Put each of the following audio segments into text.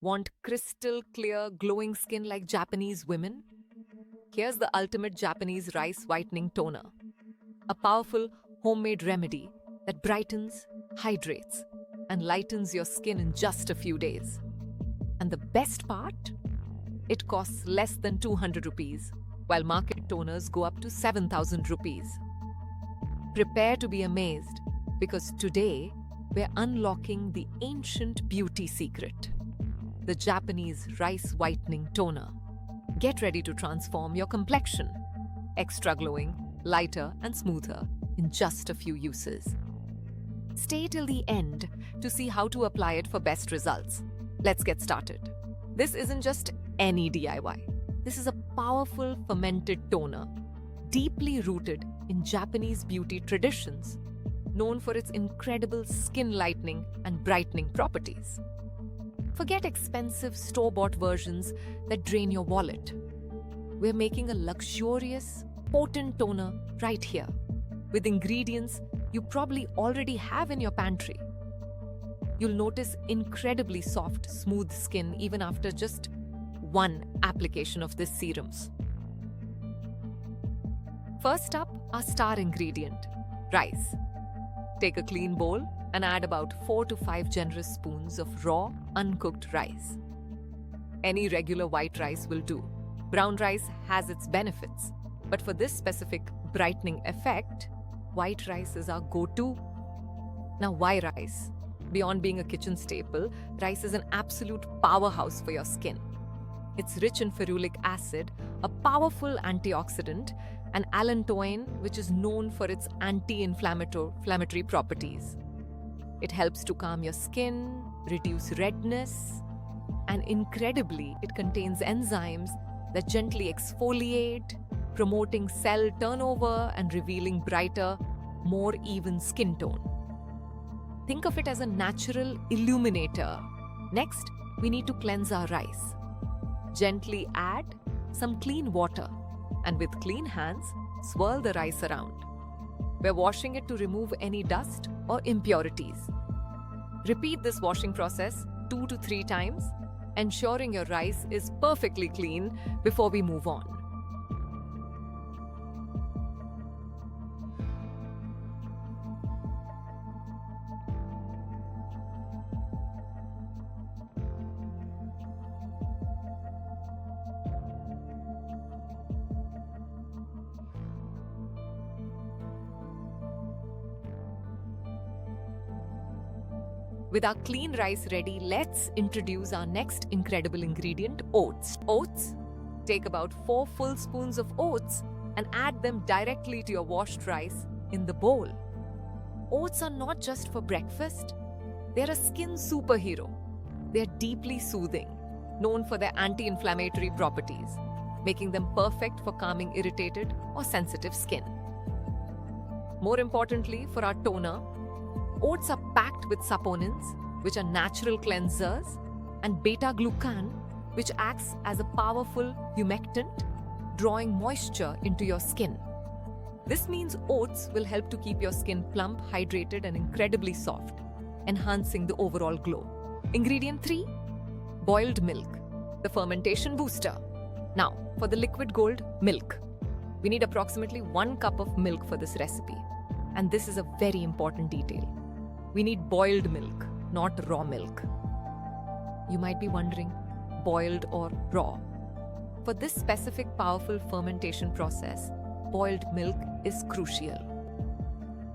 Want crystal clear, glowing skin like Japanese women? Here's the ultimate Japanese rice whitening toner, a powerful homemade remedy that brightens, hydrates, and lightens your skin in just a few days. And the best part? It costs less than 200 rupees, while market toners go up to 7,000 rupees. Prepare to be amazed because today we're unlocking the ancient beauty secret, the Japanese rice whitening toner. Get ready to transform your complexion, extra glowing, lighter, and smoother in just a few uses. Stay till the end to see how to apply it for best results. Let's get started. This isn't just any DIY. This is a powerful fermented toner, deeply rooted in Japanese beauty traditions, known for its incredible skin lightening and brightening properties. Forget expensive store-bought versions that drain your wallet. We're making a luxurious, potent toner right here, with ingredients you probably already have in your pantry. You'll notice incredibly soft, smooth skin even after just one application of these serums. First up, our star ingredient, rice. Take a clean bowl and add about 4 to 5 generous spoons of raw, uncooked rice. Any regular white rice will do. Brown rice has its benefits, but for this specific brightening effect, white rice is our go-to. Now, why rice? Beyond being a kitchen staple, rice is an absolute powerhouse for your skin. It's rich in ferulic acid, a powerful antioxidant, and allantoin, which is known for its anti-inflammatory properties. It helps to calm your skin, reduce redness, and incredibly, it contains enzymes that gently exfoliate, promoting cell turnover and revealing brighter, more even skin tone. Think of it as a natural illuminator. Next, we need to cleanse our rice. Gently add some clean water and with clean hands, swirl the rice around. We're washing it to remove any dust or impurities. Repeat this washing process 2 to 3 times, ensuring your rice is perfectly clean before we move on. With our clean rice ready, let's introduce our next incredible ingredient, oats. Oats? Take about 4 full spoons of oats and add them directly to your washed rice in the bowl. Oats are not just for breakfast. They're a skin superhero. They're deeply soothing, known for their anti-inflammatory properties, making them perfect for calming irritated or sensitive skin. More importantly, for our toner, oats are packed with saponins, which are natural cleansers, and beta-glucan, which acts as a powerful humectant, drawing moisture into your skin. This means oats will help to keep your skin plump, hydrated, and incredibly soft, enhancing the overall glow. Ingredient 3, boiled milk, the fermentation booster. Now, for the liquid gold, milk. We need approximately 1 cup of milk for this recipe, and this is a very important detail. We need boiled milk, not raw milk. You might be wondering, boiled or raw? For this specific powerful fermentation process, boiled milk is crucial.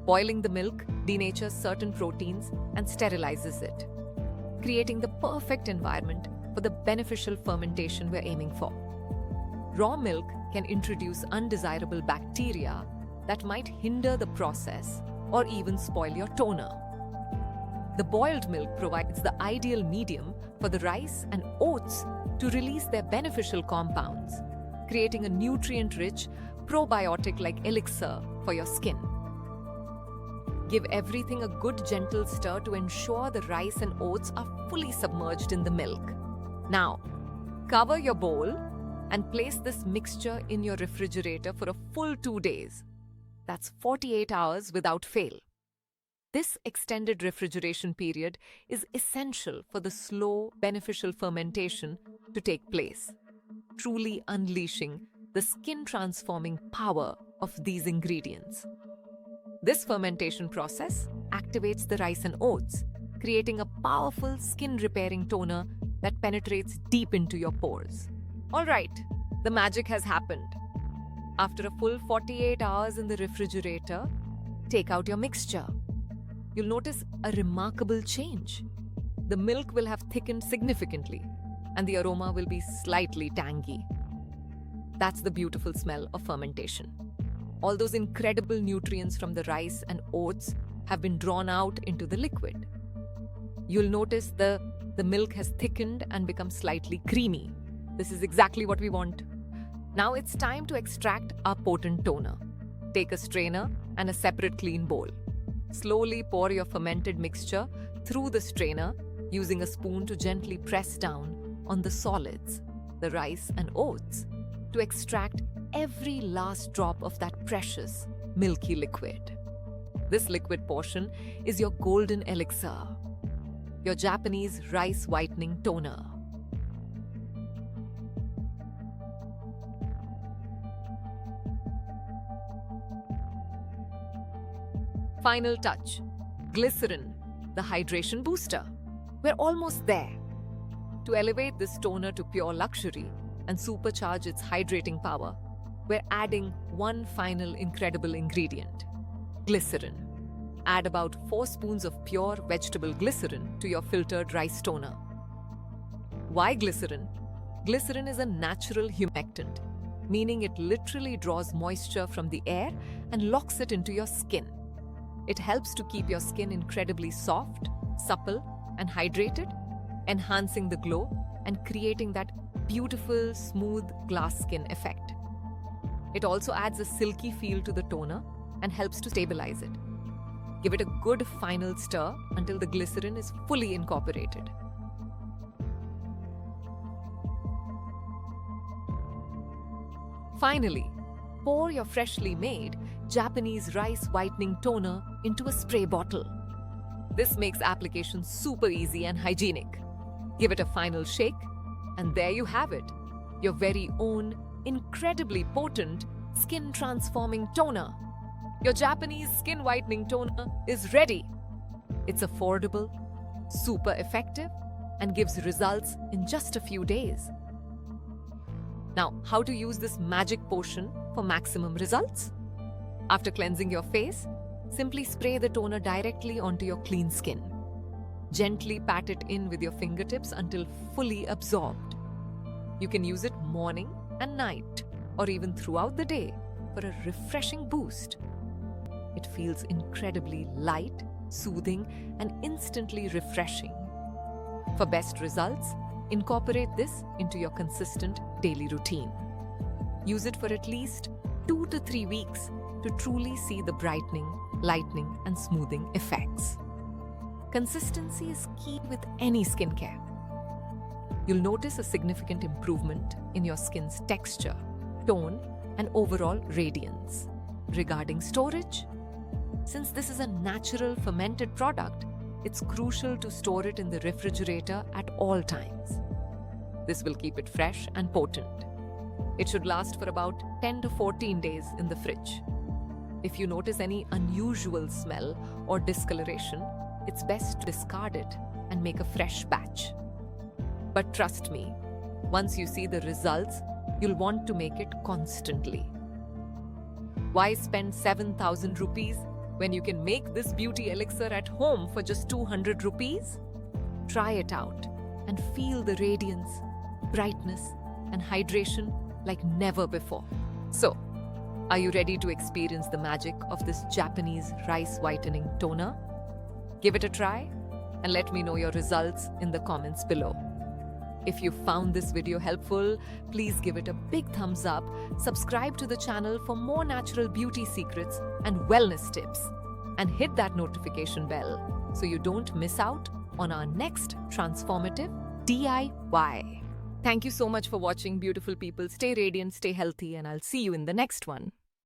Boiling the milk denatures certain proteins and sterilizes it, creating the perfect environment for the beneficial fermentation we're aiming for. Raw milk can introduce undesirable bacteria that might hinder the process or even spoil your toner. The boiled milk provides the ideal medium for the rice and oats to release their beneficial compounds, creating a nutrient-rich, probiotic-like elixir for your skin. Give everything a good gentle stir to ensure the rice and oats are fully submerged in the milk. Now, cover your bowl and place this mixture in your refrigerator for a full 2 days. That's 48 hours without fail. This extended refrigeration period is essential for the slow, beneficial fermentation to take place, truly unleashing the skin-transforming power of these ingredients. This fermentation process activates the rice and oats, creating a powerful skin-repairing toner that penetrates deep into your pores. All right, the magic has happened. After a full 48 hours in the refrigerator, take out your mixture. You'll notice a remarkable change. The milk will have thickened significantly, and the aroma will be slightly tangy. That's the beautiful smell of fermentation. All those incredible nutrients from the rice and oats have been drawn out into the liquid. You'll notice the milk has thickened and become slightly creamy. This is exactly what we want. Now it's time to extract our potent toner. Take a strainer and a separate clean bowl. Slowly pour your fermented mixture through the strainer using a spoon to gently press down on the solids, the rice and oats, to extract every last drop of that precious, milky liquid. This liquid portion is your golden elixir, your Japanese rice whitening toner. Final touch, glycerin, the hydration booster. We're almost there. To elevate this toner to pure luxury and supercharge its hydrating power, we're adding one final incredible ingredient, glycerin. Add about 4 spoons of pure vegetable glycerin to your filtered rice toner. Why glycerin? Glycerin is a natural humectant, meaning it literally draws moisture from the air and locks it into your skin. It helps to keep your skin incredibly soft, supple, and hydrated, enhancing the glow and creating that beautiful, smooth glass skin effect. It also adds a silky feel to the toner and helps to stabilize it. Give it a good final stir until the glycerin is fully incorporated. Finally, pour your freshly made Japanese rice whitening toner into a spray bottle. This makes application super easy and hygienic. Give it a final shake, and there you have it, your very own incredibly potent skin-transforming toner. Your Japanese skin whitening toner is ready. It's affordable, super effective, and gives results in just a few days. Now, how to use this magic potion for maximum results? After cleansing your face, simply spray the toner directly onto your clean skin. Gently pat it in with your fingertips until fully absorbed. You can use it morning and night, or even throughout the day for a refreshing boost. It feels incredibly light, soothing, and instantly refreshing. For best results, incorporate this into your consistent daily routine. Use it for at least 2 to 3 weeks to truly see the brightening, lightening, and smoothing effects. Consistency is key with any skincare. You'll notice a significant improvement in your skin's texture, tone, and overall radiance. Regarding storage, since this is a natural fermented product, it's crucial to store it in the refrigerator at all times. This will keep it fresh and potent. It should last for about 10 to 14 days in the fridge. If you notice any unusual smell or discoloration, it's best to discard it and make a fresh batch. But trust me, once you see the results, you'll want to make it constantly. Why spend 7,000 rupees when you can make this beauty elixir at home for just 200 rupees? Try it out and feel the radiance, brightness, and hydration like never before. So, are you ready to experience the magic of this Japanese rice whitening toner? Give it a try and let me know your results in the comments below. If you found this video helpful, please give it a big thumbs up, subscribe to the channel for more natural beauty secrets and wellness tips, and hit that notification bell so you don't miss out on our next transformative DIY. Thank you so much for watching, beautiful people. Stay radiant, stay healthy, and I'll see you in the next one.